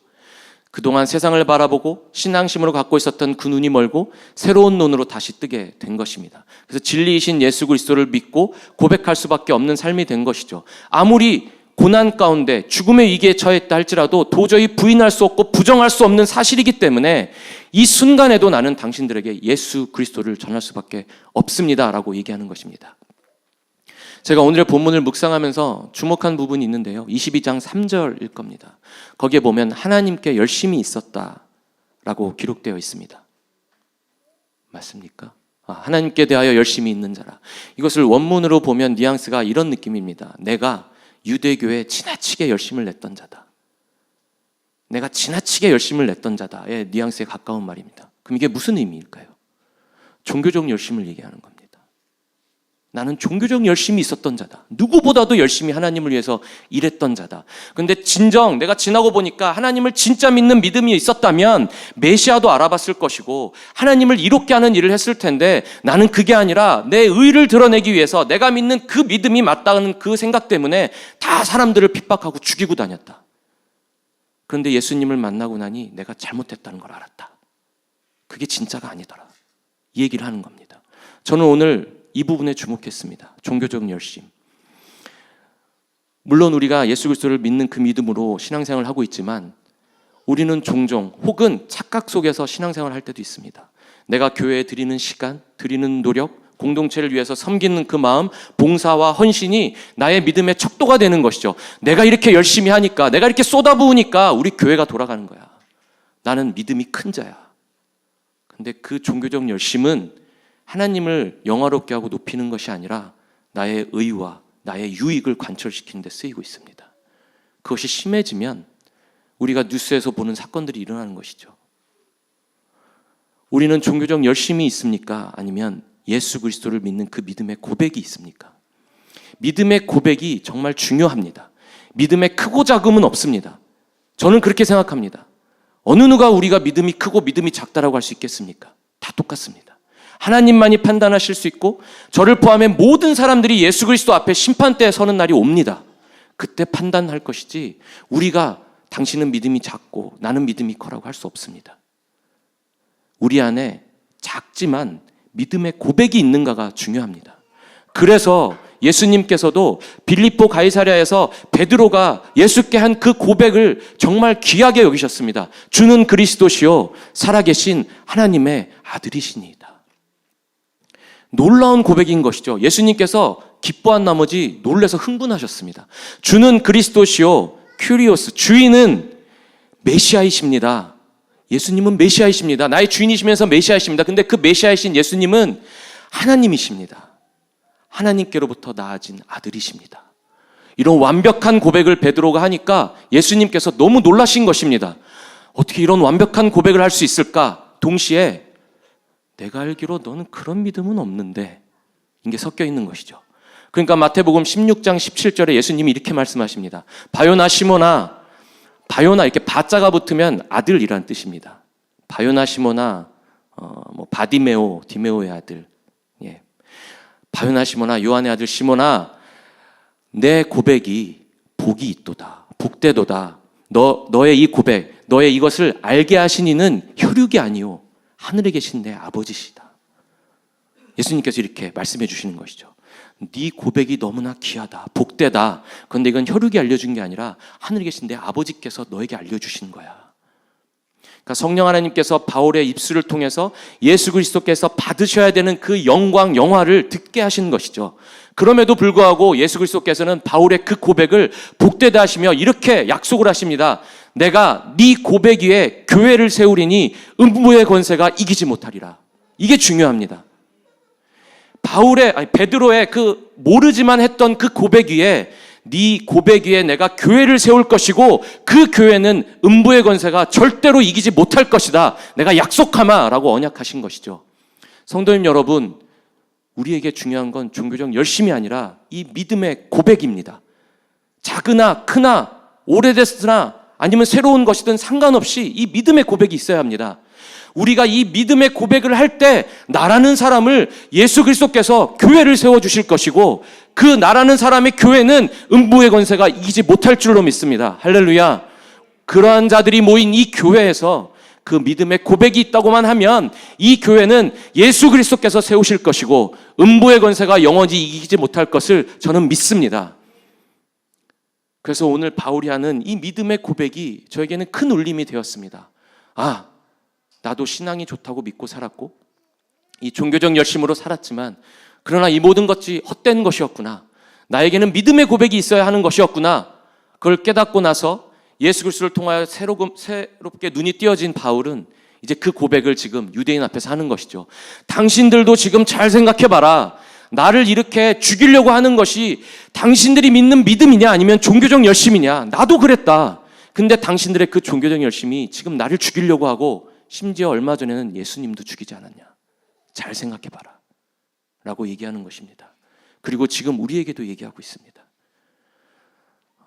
B: 그동안 세상을 바라보고 신앙심으로 갖고 있었던 그 눈이 멀고 새로운 눈으로 다시 뜨게 된 것입니다. 그래서 진리이신 예수 그리스도를 믿고 고백할 수밖에 없는 삶이 된 것이죠. 아무리 고난 가운데 죽음의 위기에 처했다 할지라도 도저히 부인할 수 없고 부정할 수 없는 사실이기 때문에 이 순간에도 나는 당신들에게 예수 그리스도를 전할 수밖에 없습니다 라고 얘기하는 것입니다. 제가 오늘의 본문을 묵상하면서 주목한 부분이 있는데요. 22장 3절일 겁니다. 거기에 보면 하나님께 열심히 있었다라고 기록되어 있습니다. 맞습니까? 하나님께 대하여 열심히 있는 자라. 이것을 원문으로 보면 뉘앙스가 이런 느낌입니다. 내가 유대교에 지나치게 열심을 냈던 자다. 내가 지나치게 열심을 냈던 자다의 뉘앙스에 가까운 말입니다. 그럼 이게 무슨 의미일까요? 종교적 열심을 얘기하는 겁니다. 나는 종교적 열심이 있었던 자다. 누구보다도 열심히 하나님을 위해서 일했던 자다. 그런데 진정 내가 지나고 보니까 하나님을 진짜 믿는 믿음이 있었다면 메시아도 알아봤을 것이고 하나님을 이롭게 하는 일을 했을 텐데 나는 그게 아니라 내 의를 드러내기 위해서 내가 믿는 그 믿음이 맞다는 그 생각 때문에 다 사람들을 핍박하고 죽이고 다녔다. 그런데 예수님을 만나고 나니 내가 잘못했다는 걸 알았다. 그게 진짜가 아니더라. 이 얘기를 하는 겁니다. 저는 오늘 이 부분에 주목했습니다. 종교적 열심. 물론 우리가 예수 그리스도를 믿는 그 믿음으로 신앙생활을 하고 있지만 우리는 종종 혹은 착각 속에서 신앙생활을 할 때도 있습니다. 내가 교회에 드리는 시간, 드리는 노력, 공동체를 위해서 섬기는 그 마음, 봉사와 헌신이 나의 믿음의 척도가 되는 것이죠. 내가 이렇게 열심히 하니까, 내가 이렇게 쏟아부으니까 우리 교회가 돌아가는 거야. 나는 믿음이 큰 자야. 근데 그 종교적 열심은 하나님을 영화롭게 하고 높이는 것이 아니라 나의 의와 나의 유익을 관철시키는 데 쓰이고 있습니다. 그것이 심해지면 우리가 뉴스에서 보는 사건들이 일어나는 것이죠. 우리는 종교적 열심이 있습니까? 아니면 예수 그리스도를 믿는 그 믿음의 고백이 있습니까? 믿음의 고백이 정말 중요합니다. 믿음의 크고 작음은 없습니다. 저는 그렇게 생각합니다. 어느 누가 우리가 믿음이 크고 믿음이 작다라고 할 수 있겠습니까? 다 똑같습니다. 하나님만이 판단하실 수 있고 저를 포함해 모든 사람들이 예수 그리스도 앞에 심판대에 서는 날이 옵니다. 그때 판단할 것이지 우리가 당신은 믿음이 작고 나는 믿음이 커라고 할 수 없습니다. 우리 안에 작지만 믿음의 고백이 있는가가 중요합니다. 그래서 예수님께서도 빌립보 가이사랴에서 베드로가 예수께 한 그 고백을 정말 귀하게 여기셨습니다. 주는 그리스도시요 살아계신 하나님의 아들이시니이다. 놀라운 고백인 것이죠. 예수님께서 기뻐한 나머지 놀라서 흥분하셨습니다. 주는 그리스도시요 큐리오스, 주인은 메시아이십니다. 예수님은 메시아이십니다. 나의 주인이시면서 메시아이십니다. 근데 그 메시아이신 예수님은 하나님이십니다. 하나님께로부터 나아진 아들이십니다. 이런 완벽한 고백을 베드로가 하니까 예수님께서 너무 놀라신 것입니다. 어떻게 이런 완벽한 고백을 할 수 있을까? 동시에 내가 알기로 너는 그런 믿음은 없는데, 이게 섞여 있는 것이죠. 그러니까 마태복음 16장 17절에 예수님이 이렇게 말씀하십니다. 바요나 시몬아, 바요나 이렇게 바자가 붙으면 아들이란 뜻입니다. 바요나 시몬아, 바디메오, 디메오의 아들. 예. 바요나 시몬아, 요한의 아들 시몬아, 내 고백이 복이 있도다, 복되도다. 너의 이 고백, 너의 이것을 알게 하신 이는 혈육이 아니요 하늘에 계신 내 아버지시다. 예수님께서 이렇게 말씀해 주시는 것이죠. 네 고백이 너무나 귀하다, 복되다. 그런데 이건 혈육이 알려준 게 아니라 하늘에 계신 내 아버지께서 너에게 알려주신 거야. 그러니까 성령 하나님께서 바울의 입술을 통해서 예수 그리스도께서 받으셔야 되는 그 영광, 영화를 듣게 하시는 것이죠. 그럼에도 불구하고 예수 그리스도께서는 바울의 그 고백을 복되다 하시며 이렇게 약속을 하십니다. 내가 네 고백 위에 교회를 세우리니 음부의 권세가 이기지 못하리라. 이게 중요합니다. 베드로의 그 모르지만 했던 그 고백 위에, 네 고백 위에 내가 교회를 세울 것이고 그 교회는 음부의 권세가 절대로 이기지 못할 것이다. 내가 약속하마 라고 언약하신 것이죠. 성도님 여러분, 우리에게 중요한 건 종교적 열심이 아니라 이 믿음의 고백입니다. 작으나 크나 오래됐으나 아니면 새로운 것이든 상관없이 이 믿음의 고백이 있어야 합니다. 우리가 이 믿음의 고백을 할 때 나라는 사람을 예수 그리스도께서 교회를 세워주실 것이고 그 나라는 사람의 교회는 음부의 권세가 이기지 못할 줄로 믿습니다. 할렐루야. 그러한 자들이 모인 이 교회에서 그 믿음의 고백이 있다고만 하면 이 교회는 예수 그리스도께서 세우실 것이고 음부의 권세가 영원히 이기지 못할 것을 저는 믿습니다. 그래서 오늘 바울이 하는 이 믿음의 고백이 저에게는 큰 울림이 되었습니다. 나도 신앙이 좋다고 믿고 살았고 이 종교적 열심으로 살았지만 그러나 이 모든 것이 헛된 것이었구나. 나에게는 믿음의 고백이 있어야 하는 것이었구나. 그걸 깨닫고 나서 예수 그리스도를 통하여 새롭게 눈이 띄어진 바울은 이제 그 고백을 지금 유대인 앞에서 하는 것이죠. 당신들도 지금 잘 생각해봐라. 나를 이렇게 죽이려고 하는 것이 당신들이 믿는 믿음이냐 아니면 종교적 열심이냐. 나도 그랬다. 근데 당신들의 그 종교적 열심이 지금 나를 죽이려고 하고 심지어 얼마 전에는 예수님도 죽이지 않았냐. 잘 생각해봐라 라고 얘기하는 것입니다. 그리고 지금 우리에게도 얘기하고 있습니다.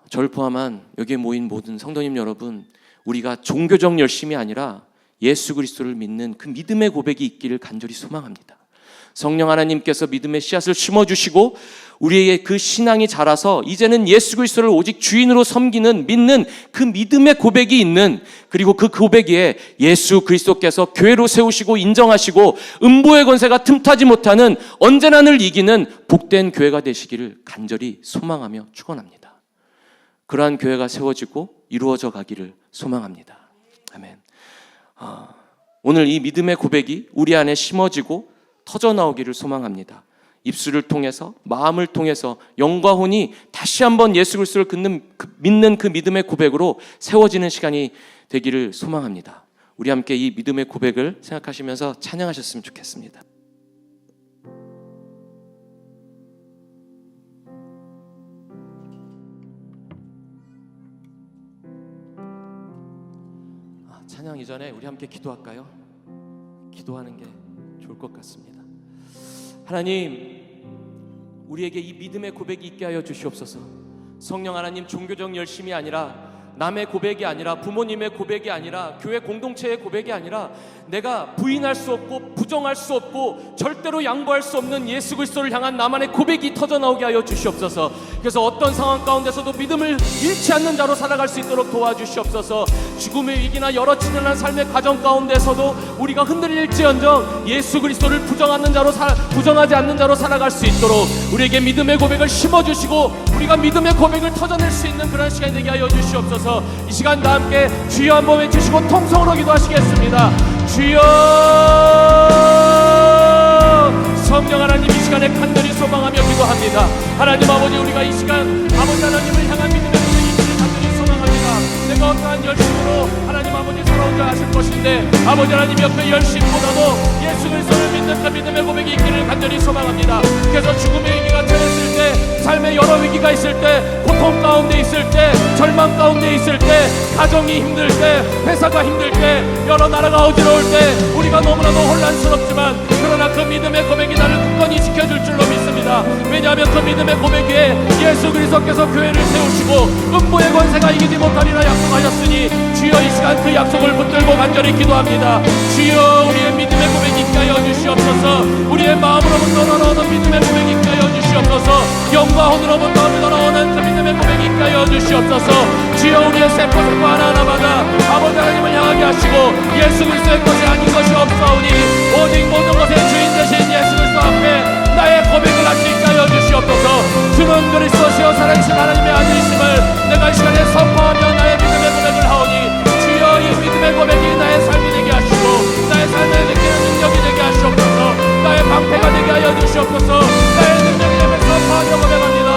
B: 저를 포함한 여기에 모인 모든 성도님 여러분, 우리가 종교적 열심이 아니라 예수 그리스도를 믿는 그 믿음의 고백이 있기를 간절히 소망합니다. 성령 하나님께서 믿음의 씨앗을 심어주시고 우리에게 그 신앙이 자라서 이제는 예수 그리스도를 오직 주인으로 섬기는, 믿는 그 믿음의 고백이 있는, 그리고 그 고백 위에 예수 그리스도께서 교회로 세우시고 인정하시고 음부의 권세가 틈타지 못하는 언제나 늘 이기는 복된 교회가 되시기를 간절히 소망하며 축원합니다. 그러한 교회가 세워지고 이루어져 가기를 소망합니다. 아멘. 오늘 이 믿음의 고백이 우리 안에 심어지고 터져나오기를 소망합니다. 입술을 통해서, 마음을 통해서 영과 혼이 다시 한번 예수 그리스도를 믿는 그 믿음의 고백으로 세워지는 시간이 되기를 소망합니다. 우리 함께 이 믿음의 고백을 생각하시면서 찬양하셨으면 좋겠습니다. 찬양 이전에 우리 함께 기도할까요? 기도하는 게 좋을 것 같습니다. 하나님, 우리에게 이 믿음의 고백이 있게 하여 주시옵소서. 성령 하나님, 종교적 열심이 아니라, 남의 고백이 아니라, 부모님의 고백이 아니라, 교회 공동체의 고백이 아니라, 내가 부인할 수 없고 부정할 수 없고 절대로 양보할 수 없는 예수 그리스도를 향한 나만의 고백이 터져나오게 하여 주시옵소서. 그래서 어떤 상황 가운데서도 믿음을 잃지 않는 자로 살아갈 수 있도록 도와주시옵소서. 죽음의 위기나 여러 친절한 삶의 과정 가운데서도 우리가 흔들릴지언정 예수 그리스도를 부정하지 않는 자로 살아갈 수 있도록 우리에게 믿음의 고백을 심어주시고 우리가 믿음의 고백을 터져낼 수 있는 그런 시간이 되게 하여 주시옵소서. 이 시간 다 함께 주여 한번 외치시고 통성으로 기도하시겠습니다. 주여, 성령 하나님, 이 시간에 간절히 소망하며 기도합니다. 하나님 아버지, 우리가 이 시간 아버지 하나님을 향한 믿음의 고백이 있기를 간절히 소망합니다. 내가 어떠한 열심으로 하나님 아버지 살아오자 하실 것인데 아버지 하나님 옆에 열심보다도 예수 그리스도를 믿는 그 믿음의 고백이 있기를 간절히 소망합니다. 그래서 죽음의 위기가 처했을 때, 삶의 여러 위기가 있을 때, 고통 가운데 있을 때, 절망 가운데 있을 때, 가정이 힘들 때, 회사가 힘들 때, 여러 나라가 어지러울 때, 우리가 너무나도 혼란스럽지만 믿음의 고백이 나를 굳건히 지켜줄 줄로 믿습니다. 왜냐하면 그 믿음의 고백 위에 예수 그리스도께서 교회를 세우시고 음부의 권세가 이기지 못하리라 약속하셨으니 주여 이 시간 그 약속을 붙들고 간절히 기도합니다. 주여 우리의 믿음의 고백이 있게 하여 주시옵소서. 우리의 마음으로부터 우러나오는 믿음의 고백이 있게 하여 주시옵소서. 영과 혼으로부터 우러나오는 그 믿음의 고백이 있게 하여 주시옵소서. 주여 우리의 세포 하나하나마다 아버지 하나님을 향하게 하시고 예수 그리스도의 것이 아닌 것이 없사오니 오직 모든 것의 주인 되신 예수 그리스도 앞에 나의 고백을 할 수 있게 하여 주시옵소서. 주는 그리스도시요 살아계신 하나님의 아들이심을 내가 이 시간에 선포하며 나의 믿음의 고백을 하오니 주여 이 믿음의 고백이 나의 삶이 되게 하시고 나의 삶에 느끼는 능력이 되게 하시옵소서. 나의 방패가 되게 하여 주시옵소서. 나의 능력이 되면 선포하며 고백합니다.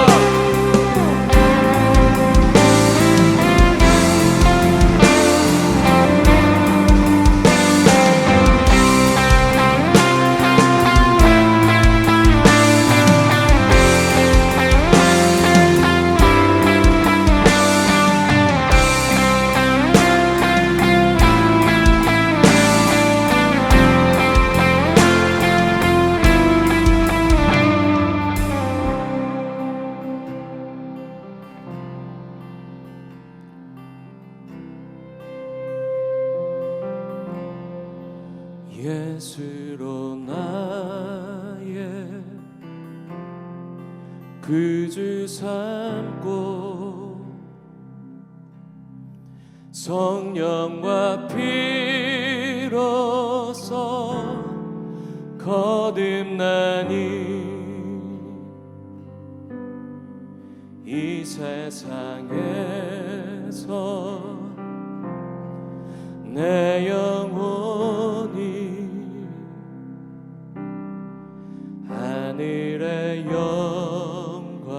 B: 예수로 나의 구주 삼고 성령과 피로써 거듭나니 이 세상에서 내 영혼이 하늘의 영광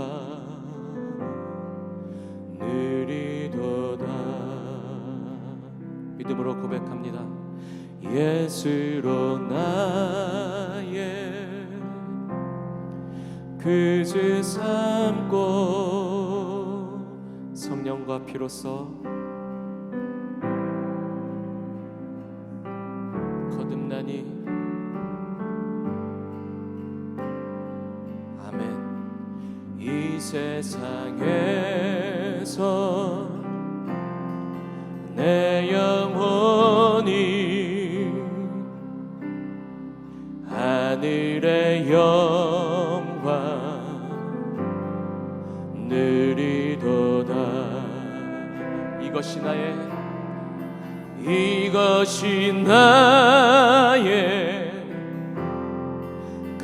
B: 누리도다. 믿음으로 고백합니다. 예수로 나의 구주 삼고 성령과 피로써 거듭나니 아멘. 이 세상에서 내 영혼이 하늘의 영광 누리도다. 이것이 나의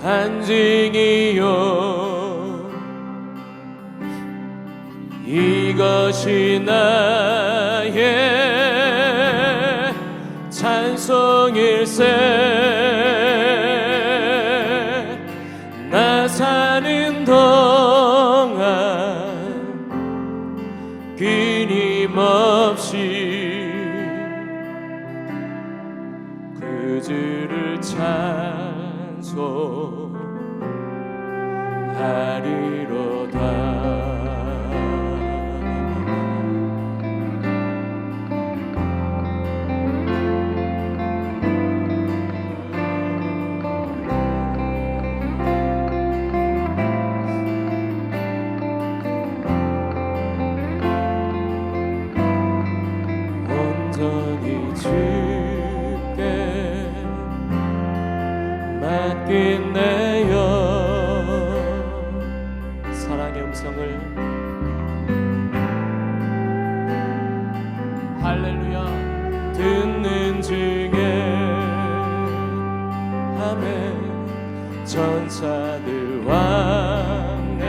B: 간증이요 이것이 나의 찬송일세. 나 사는 동안 끊임없이 주를 찬송하리로다. 온전히 주께 맡기네요. 사랑의 음성을 할렐루야 듣는 중에 아멘. 전사들 왕래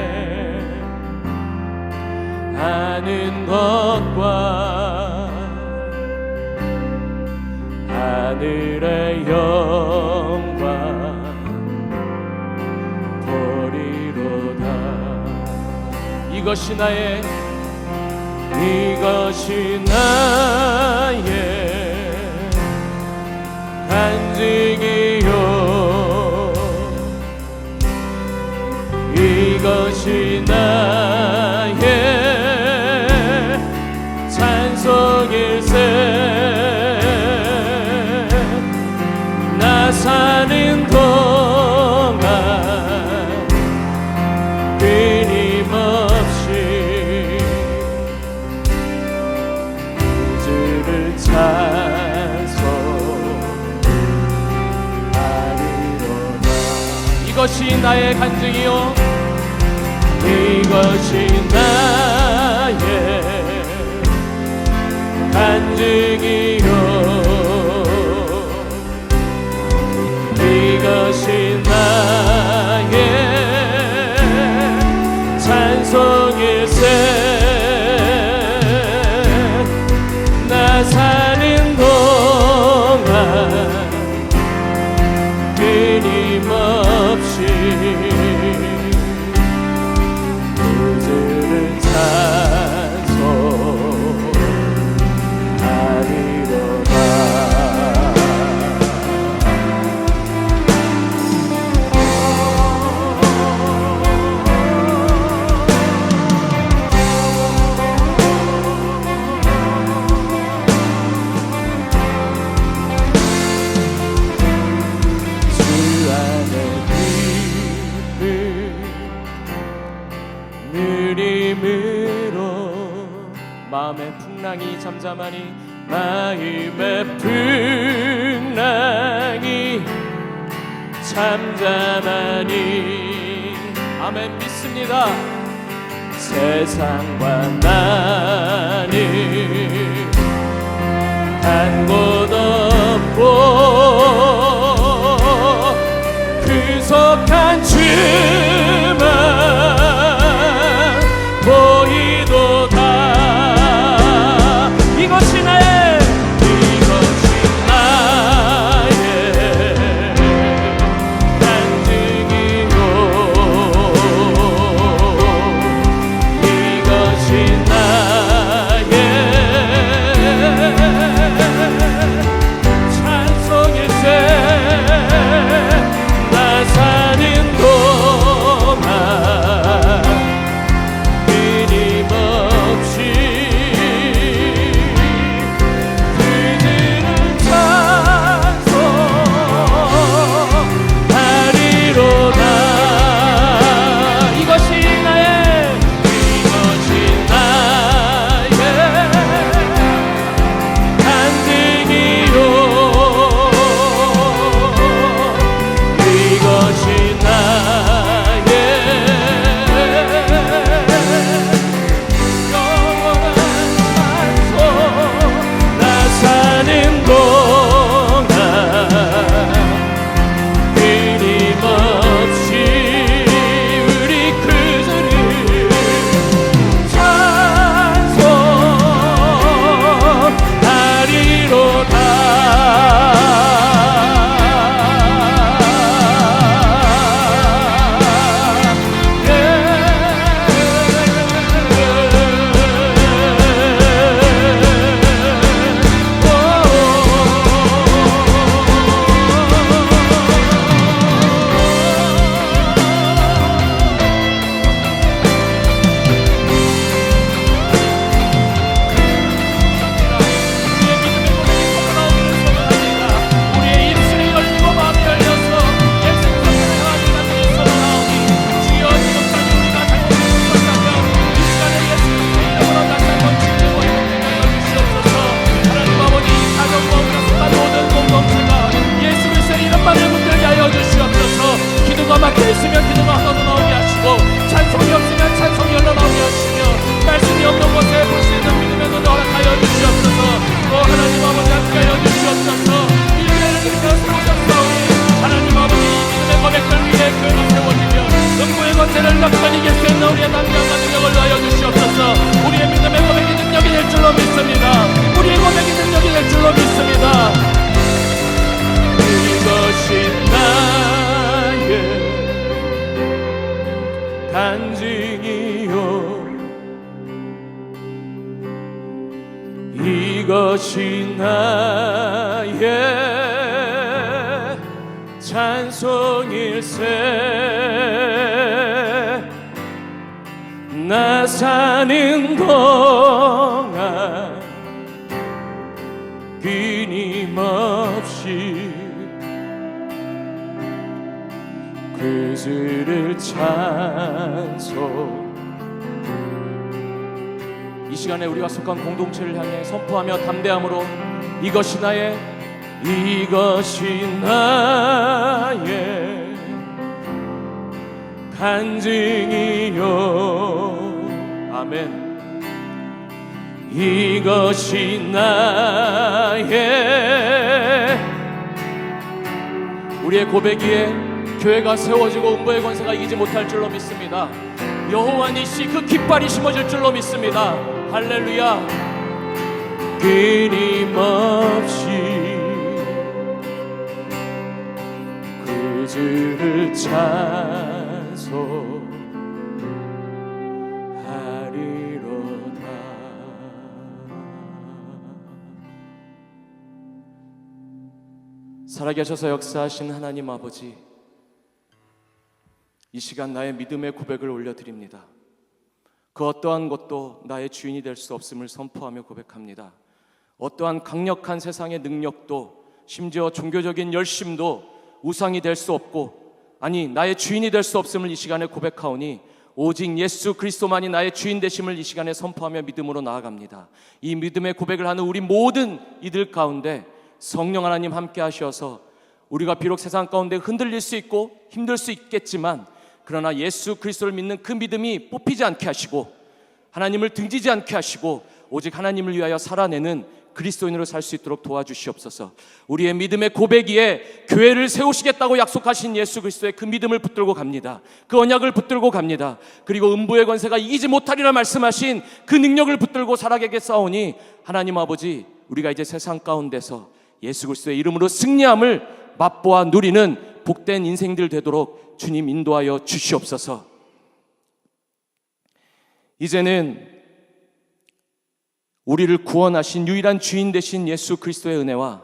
B: 하는 것과 하늘의 영광 보리로다. 이것이 나의 간증이요 이것이 나의 찬송일세. 나 사는 곳 이것이 나의 간증이요 이것이 나의 간증이요 이것이 나의 찬송일세 나 사는 동안 끊임없이 그들을 찬송하리로다 느림으로 마음의 풍랑이 잠잠하니 마음의 풍랑이 잠잠하니 아멘 믿습니다 세상과 나는 한 곳 없고 구속한 주만 보이도다 이것이 나의 간증이요 이것이 나의 찬송일세 나 사는 동안 끊임없이 그들을 찬송하리로다 이것이 나의 간증이요 이것이 나의 영원한 찬송 나 사는 동안 끊임없이 우리 그들을 기도가 막혀있으면 기도가 흘러나오게 하시고 찬송이 없으면 찬송이 흘러나오게 하시며 말씀이 없는 곳에 볼 수 있는 믿음의 눈을 허락하여 주시옵소서 또 하나님 아버지 함께하여 주시옵소서 일배를 일으켜 세우셨사오니 하나님 아버지 이 믿음의 고백들 위에 그가 세워지며 능구의 권세를 넉넉히 이길 수 있는 우리의 남자와 능력을 더하여 주시옵소서 우리의 믿음의 고백이 능력이 될 줄로 믿습니다 우리의 고백이 능력이 될 줄로 믿습니다 이것이 나의 간증이요 이것이 나의 찬송일세 나 사는 동안 끊임없이 그들을 찬송 이 시간에 우리가 속한 공동체를 향해 선포하며 담대함으로 이것이 나의 간증이요. 아멘. 이것이 나의 우리의 고백이에 교회가 세워지고 음부의 권세가 이기지 못할 줄로 믿습니다. 여호와 니시 그 깃발이 심어질 줄로 믿습니다. 할렐루야. 끊임없이 그 주를 찬송하리로다. 살아계셔서 역사하신 하나님 아버지, 이 시간 나의 믿음의 고백을 올려드립니다. 그 어떠한 것도 나의 주인이 될 수 없음을 선포하며 고백합니다. 어떠한 강력한 세상의 능력도, 심지어 종교적인 열심도 우상이 될 수 없고, 아니 나의 주인이 될 수 없음을 이 시간에 고백하오니 오직 예수 그리스도만이 나의 주인 되심을 이 시간에 선포하며 믿음으로 나아갑니다. 이 믿음의 고백을 하는 우리 모든 이들 가운데 성령 하나님 함께 하셔서 우리가 비록 세상 가운데 흔들릴 수 있고 힘들 수 있겠지만, 그러나 예수 그리스도를 믿는 그 믿음이 뽑히지 않게 하시고 하나님을 등지지 않게 하시고 오직 하나님을 위하여 살아내는 그리스도인으로 살 수 있도록 도와주시옵소서. 우리의 믿음의 고백이에 교회를 세우시겠다고 약속하신 예수 그리스도의 그 믿음을 붙들고 갑니다. 그 언약을 붙들고 갑니다. 그리고 음부의 권세가 이기지 못하리라 말씀하신 그 능력을 붙들고 살아가게 싸우니 하나님 아버지, 우리가 이제 세상 가운데서 예수 그리스도의 이름으로 승리함을 맛보아 누리는 복된 인생들 되도록 주님 인도하여 주시옵소서. 이제는 우리를 구원하신 유일한 주인 되신 예수 그리스도의 은혜와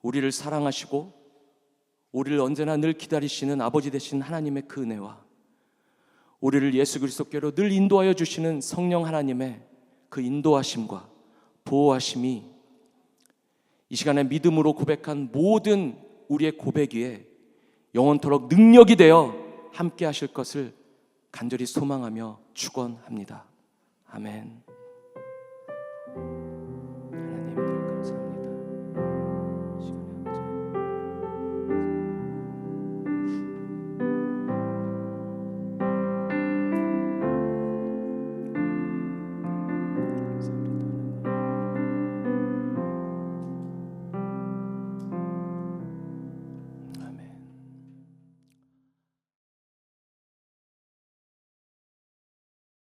B: 우리를 사랑하시고 우리를 언제나 늘 기다리시는 아버지 되신 하나님의 그 은혜와 우리를 예수 그리스도께로 늘 인도하여 주시는 성령 하나님의 그 인도하심과 보호하심이 이 시간에 믿음으로 고백한 모든 우리의 고백 위에 영원토록 능력이 되어 함께 하실 것을 간절히 소망하며 축원합니다. 아멘.